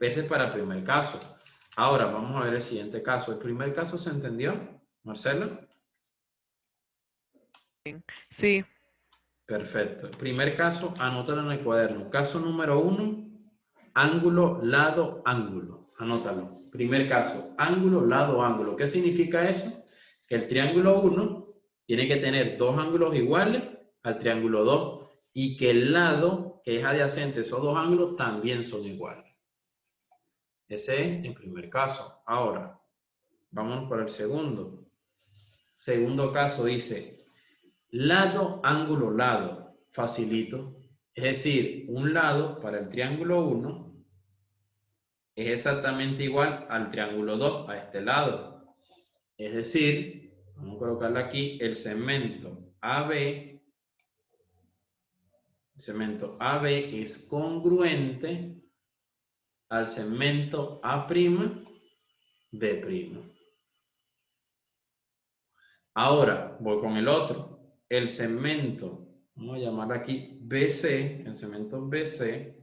Ese es para el primer caso. Ahora vamos a ver el siguiente caso. ¿El primer caso se entendió, Marcelo? Sí. Perfecto. El primer caso, anótalo en el cuaderno. Caso número 1, ángulo, lado, ángulo. Anótalo. Primer caso, ángulo, lado, ángulo. ¿Qué significa eso? Que el triángulo 1 tiene que tener dos ángulos iguales al triángulo 2 y que el lado que es adyacente a esos dos ángulos también son iguales. Ese es el primer caso. Ahora, vamos por el segundo. Segundo caso dice, lado, ángulo, lado. Facilito. Es decir, un lado para el triángulo 1 es exactamente igual al triángulo 2, a este lado. Es decir, vamos a colocarlo aquí, el segmento AB es congruente al segmento A'B'. Ahora voy con el otro. El segmento, vamos a llamar aquí BC, el segmento BC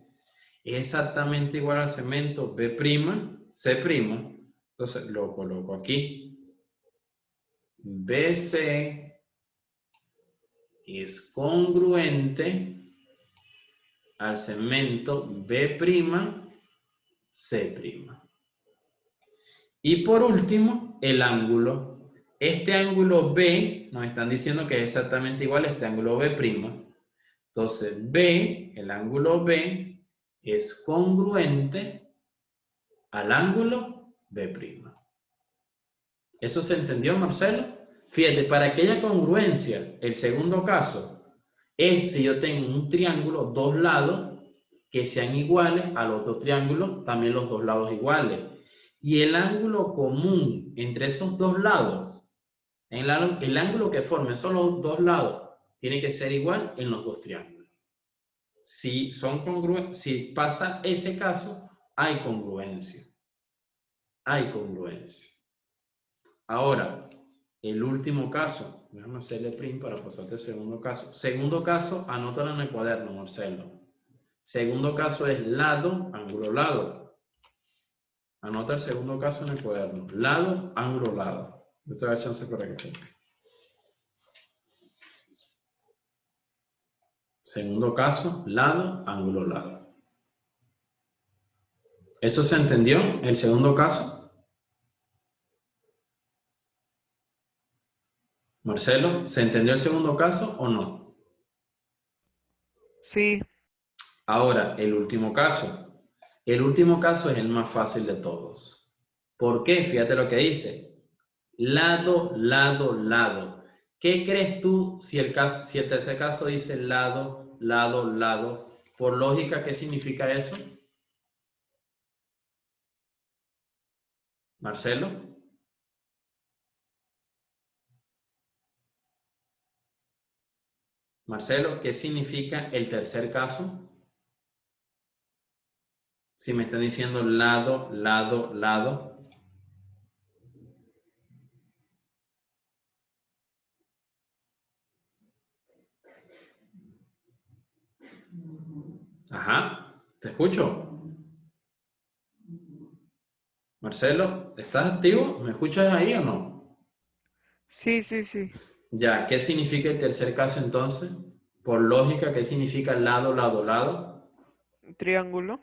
es exactamente igual al segmento B'C'. Entonces lo coloco aquí. BC es congruente al segmento B'C'. Y por último, el ángulo. Este ángulo B, nos están diciendo que es exactamente igual a este ángulo B'. Entonces, B, el ángulo B, es congruente al ángulo B'. ¿Eso se entendió, Marcelo? Fíjate, para que haya congruencia, el segundo caso es si yo tengo un triángulo, dos lados, que sean iguales al otro triángulo, también los dos lados iguales. Y el ángulo común entre esos dos lados, el ángulo que forme esos dos lados, tiene que ser igual en los dos triángulos. Si son congruentes, si pasa ese caso, hay congruencia. Hay congruencia. Ahora, el último caso, déjame hacerle print para pasarte el segundo caso. Segundo caso, anótalo en el cuaderno, Marcelo. Segundo caso es lado, ángulo, lado. Anota el segundo caso en el cuaderno. Lado, ángulo, lado. Yo te doy la chance para que ponga. Segundo caso, lado, ángulo, lado. ¿Eso se entendió? ¿El segundo caso? Marcelo, ¿se entendió el segundo caso o no? Sí, Ahora, el último caso. El último caso es el más fácil de todos. ¿Por qué? Fíjate lo que dice. Lado, lado, lado. ¿Qué crees tú si el tercer caso dice lado, lado, lado? Por lógica, ¿qué significa eso? Marcelo. Marcelo, ¿qué significa el tercer caso? Si me están diciendo lado, lado, lado. Ajá, te escucho. Marcelo, ¿estás activo? ¿Me escuchas ahí o no? sí, sí, sí. Ya, ¿qué significa el tercer caso entonces? Por lógica, ¿qué significa lado, lado, lado? Triángulo.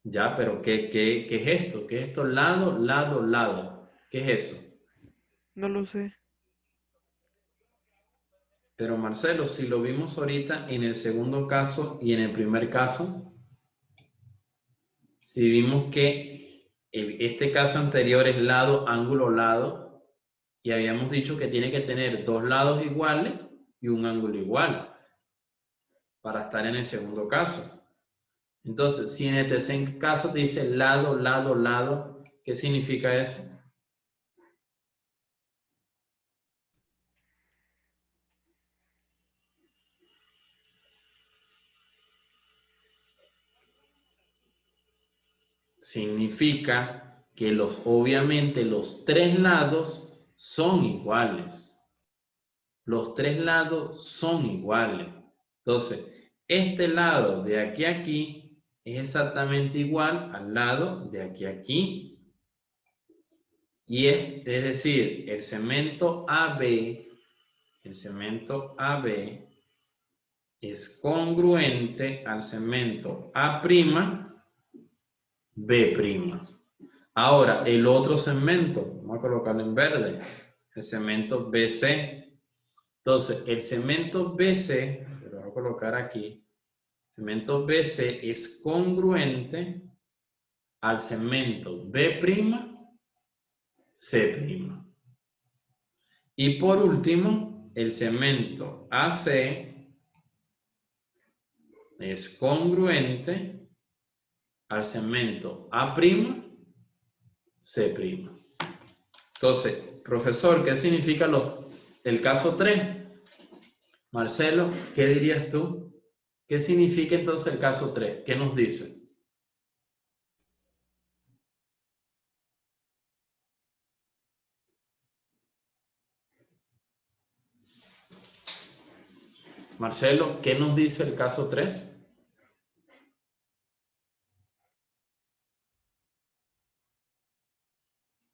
Ya, pero ¿qué es esto? ¿Qué es esto? Lado, lado, lado. ¿Qué es eso? No lo sé. Pero Marcelo, si lo vimos ahorita en el segundo caso y en el primer caso, si vimos que este caso anterior es lado, ángulo, lado, y habíamos dicho que tiene que tener dos lados iguales y un ángulo igual para estar en el segundo caso. Entonces, si en el tercer caso te dice lado, lado, lado, ¿qué significa eso? Significa que obviamente los tres lados son iguales. Los tres lados son iguales. Entonces, este lado de aquí a aquí es exactamente igual al lado de aquí a aquí. Y es decir, el segmento AB es congruente al segmento A', B'. Ahora, el otro segmento, vamos a colocarlo en verde, el segmento BC. Entonces, el segmento BC, lo voy a colocar aquí, el segmento BC es congruente al segmento B', C'. Y por último, el segmento AC es congruente al segmento A', C'. Entonces, profesor, ¿qué significa el caso 3? Marcelo, ¿qué dirías tú? ¿Qué significa entonces el caso 3? ¿Qué nos dice? Marcelo, ¿qué nos dice el caso 3?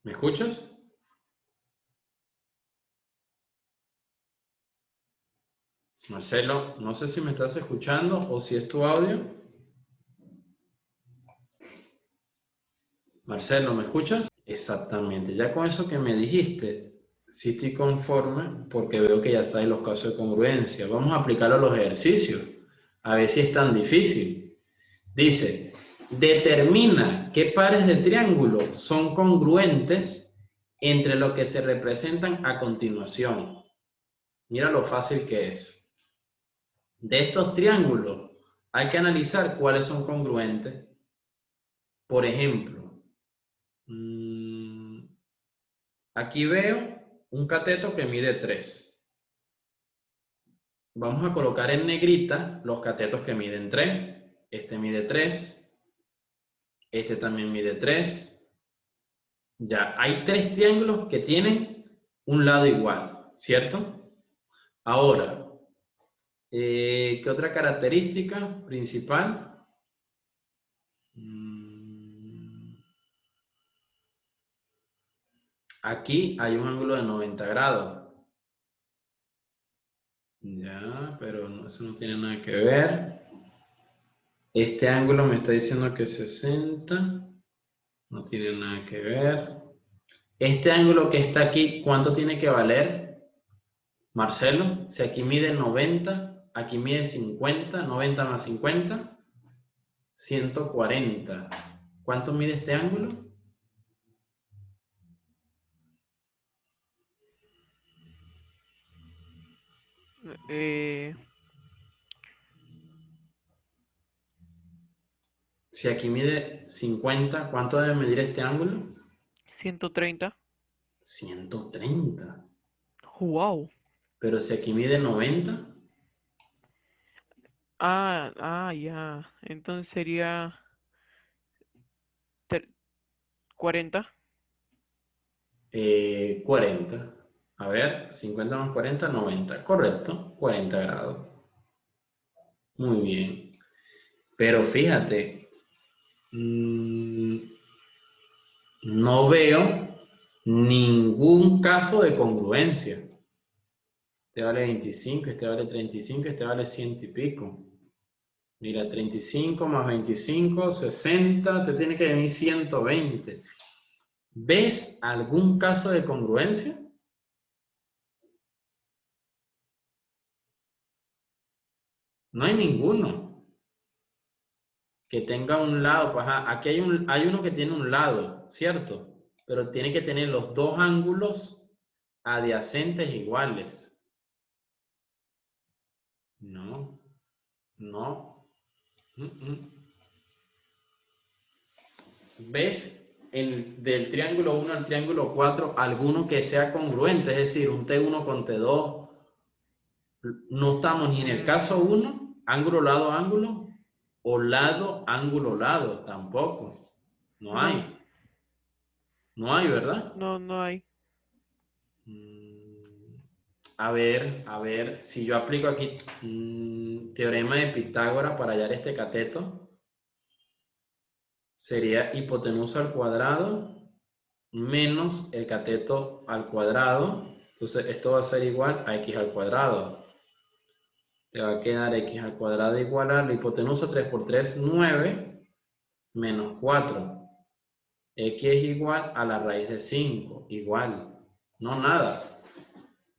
¿Me escuchas? Marcelo, no sé si me estás escuchando o si es tu audio. Marcelo, ¿me escuchas? Exactamente, ya con eso que me dijiste, sí estoy conforme porque veo que ya está en los casos de congruencia. Vamos a aplicarlo a los ejercicios, a ver si es tan difícil. Dice, determina qué pares de triángulos son congruentes entre lo que se representan a continuación. Mira lo fácil que es. De estos triángulos hay que analizar cuáles son congruentes. Por ejemplo, aquí veo un cateto que mide 3. vamos a colocar en negrita los catetos que miden 3. Este mide 3. Este también mide 3. Ya, hay 3 triángulos que tienen un lado igual, ¿cierto? Ahora, ¿qué otra característica principal? Aquí hay un ángulo de 90 grados. Ya, pero eso no tiene nada que ver. Este ángulo me está diciendo que es 60. No tiene nada que ver. Este ángulo que está aquí, ¿cuánto tiene que valer, Marcelo? Si aquí mide 90, aquí mide 50, 90 más 50, 140. ¿Cuánto mide este ángulo? Si aquí mide 50, ¿cuánto debe medir este ángulo? 130. 130. Wow. Pero si aquí mide 90, Ya. Entonces sería 40. 40. A ver, 50 más 40, 90. Correcto, 40 grados. Muy bien. Pero fíjate, no veo ningún caso de congruencia. Este vale 25, este vale 35, este vale 100 y pico. Mira, 35 más 25, 60, te tiene que venir 120. ¿Ves algún caso de congruencia? No hay ninguno que tenga un lado. Pues, aquí hay uno que tiene un lado, ¿cierto? Pero tiene que tener los dos ángulos adyacentes iguales. No, no. ¿Ves del triángulo 1 al triángulo 4 alguno que sea congruente? Es decir, un T1 con T2. No estamos ni en el caso 1, ángulo, lado, ángulo, o lado, ángulo, lado. Tampoco. No No, hay. No hay, ¿verdad? no hay. A ver, si yo aplico aquí teorema de Pitágoras para hallar este cateto, sería hipotenusa al cuadrado menos el cateto al cuadrado. Entonces esto va a ser igual a x al cuadrado. Te va a quedar x al cuadrado igual a la hipotenusa 3 por 3, 9, menos 4. X es igual a la raíz de 5, igual. No nada.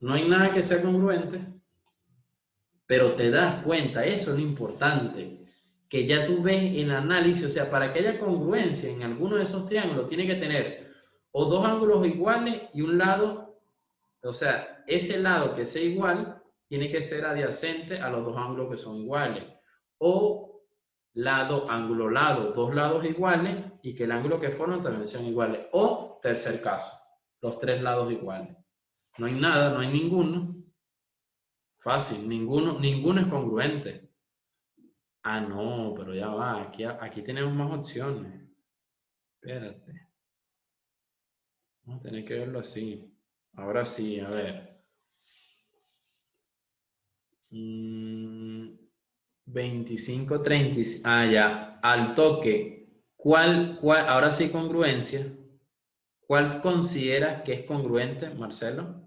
No hay nada que sea congruente. Pero te das cuenta, eso es lo importante, que ya tú ves en análisis, o sea, para que haya congruencia en alguno de esos triángulos, tiene que tener o dos ángulos iguales y un lado, o sea, ese lado que sea igual, tiene que ser adyacente a los dos ángulos que son iguales. O lado, ángulo, lado, dos lados iguales y que el ángulo que forman también sean iguales. O, tercer caso, los tres lados iguales. No hay nada, no hay ninguno. Fácil, ninguno es congruente. Ah, no, pero ya va, aquí tenemos más opciones. Espérate. Vamos a tener que verlo así. Ahora sí, a ver. 25, 30. Ah, ya. Al toque. Ahora sí, congruencia. ¿Cuál consideras que es congruente, Marcelo?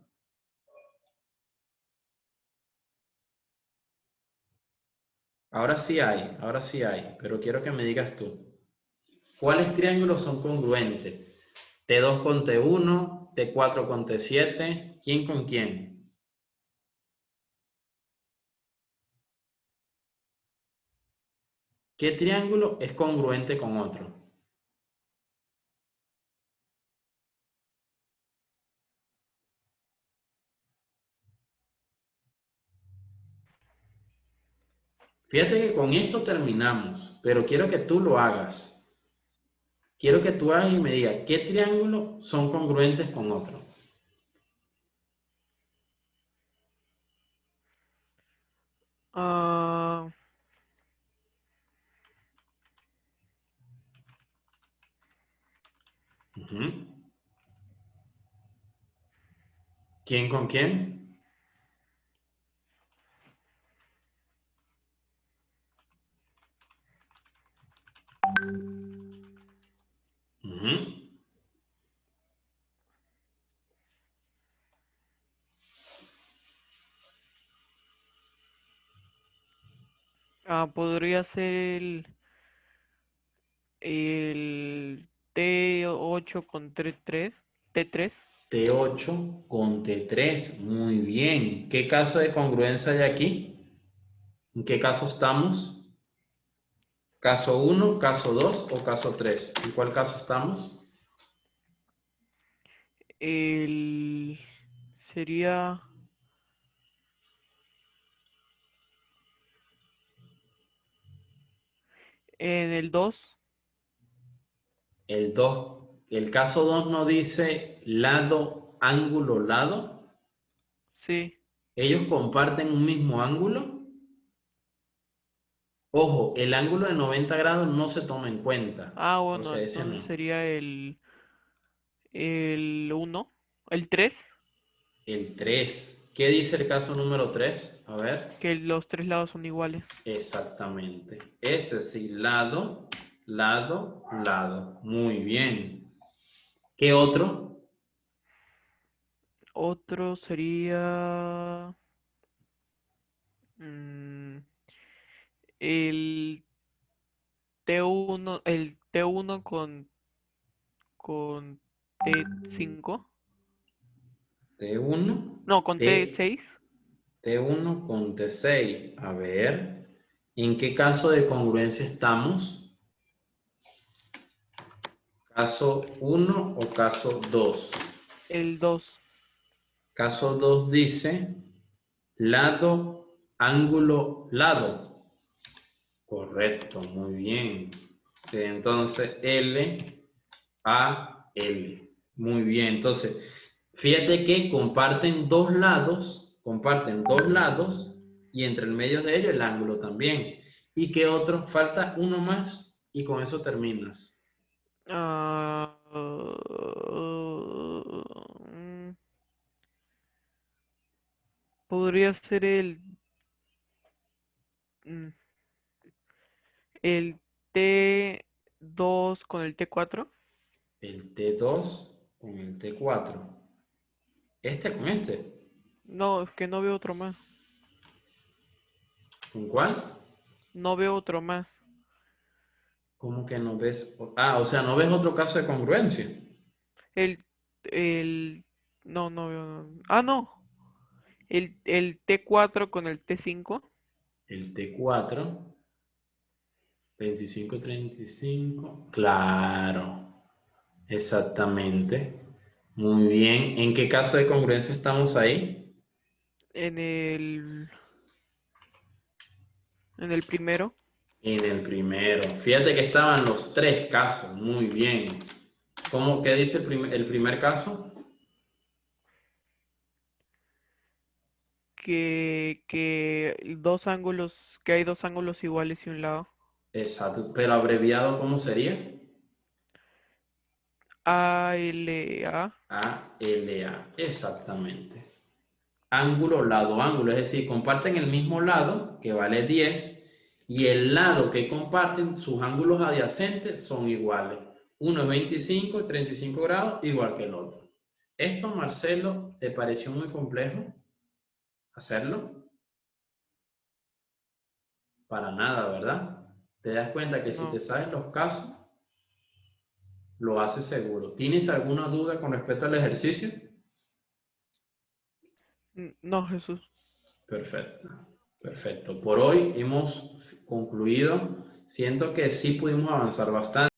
Ahora sí hay, pero quiero que me digas tú. ¿Cuáles triángulos son congruentes? T2 con T1, T4 con T7, ¿quién con quién? ¿Qué triángulo es congruente con otro? Fíjate que con esto terminamos, pero quiero que tú lo hagas. Quiero que tú hagas y me digas qué triángulos son congruentes con otro. Ah, Ujú. ¿Quién con quién? Ujú. podría ser el T8 con T3. T8 con T3. Muy bien. ¿Qué caso de congruencia hay aquí? ¿En qué caso estamos? ¿Caso 1, caso 2 o caso 3? ¿En cuál caso estamos? Sería en el 2. El 2. El caso 2 no dice lado, ángulo, lado. Sí. Ellos comparten un mismo ángulo. Ojo, el ángulo de 90 grados no se toma en cuenta. O Bueno, sea, ese entonces no. sería el 1. El 3, El 3. ¿Qué dice el caso número 3? A ver. que los tres lados son iguales. Exactamente. Ese sí, lado, lado, lado. Muy bien. ¿Qué otro? Otro sería mm, el el T1 con T5. T1, No, con T, T6. T1 con T6. A ver. ¿En qué caso de congruencia estamos? ¿Caso 1 o caso 2? El 2. Caso 2 dice lado, ángulo, lado. Correcto, muy bien. Sí, entonces L, A, L. Muy bien. Entonces, fíjate que comparten dos lados y entre el medio de ellos el ángulo también. ¿Y qué otro? Falta uno más y con eso terminas. Ah, mm, podría ser mm, el T2 con el T4. El T2 con el T4. Este con este. No, es que no veo otro más. ¿Con cuál? No veo otro más. ¿Cómo que no ves? Ah, o sea, ¿no ves otro caso de congruencia? El, el, no, no veo. No. El T4 con el T5. El T4, 25, 35. Claro, exactamente. Muy bien. ¿En qué caso de congruencia estamos ahí? En el, en el primero. En el primero. Fíjate que estaban los tres casos. Muy bien. ¿Qué dice el primer caso? Que hay dos ángulos iguales y un lado. Exacto. Pero abreviado, ¿cómo sería? ALA. ALA. Exactamente. Ángulo, lado, ángulo. Es decir, comparten el mismo lado, que vale 10, y el lado que comparten, sus ángulos adyacentes son iguales. Uno es 25 y 35 grados, igual que el otro. ¿Esto, Marcelo, te pareció muy complejo hacerlo? Para nada, ¿verdad? Te das cuenta que si te No. sabes los casos, lo haces seguro. ¿Tienes alguna duda con respecto al ejercicio? No, Jesús. Perfecto, perfecto. Por hoy hemos concluido. Siento que sí pudimos avanzar bastante.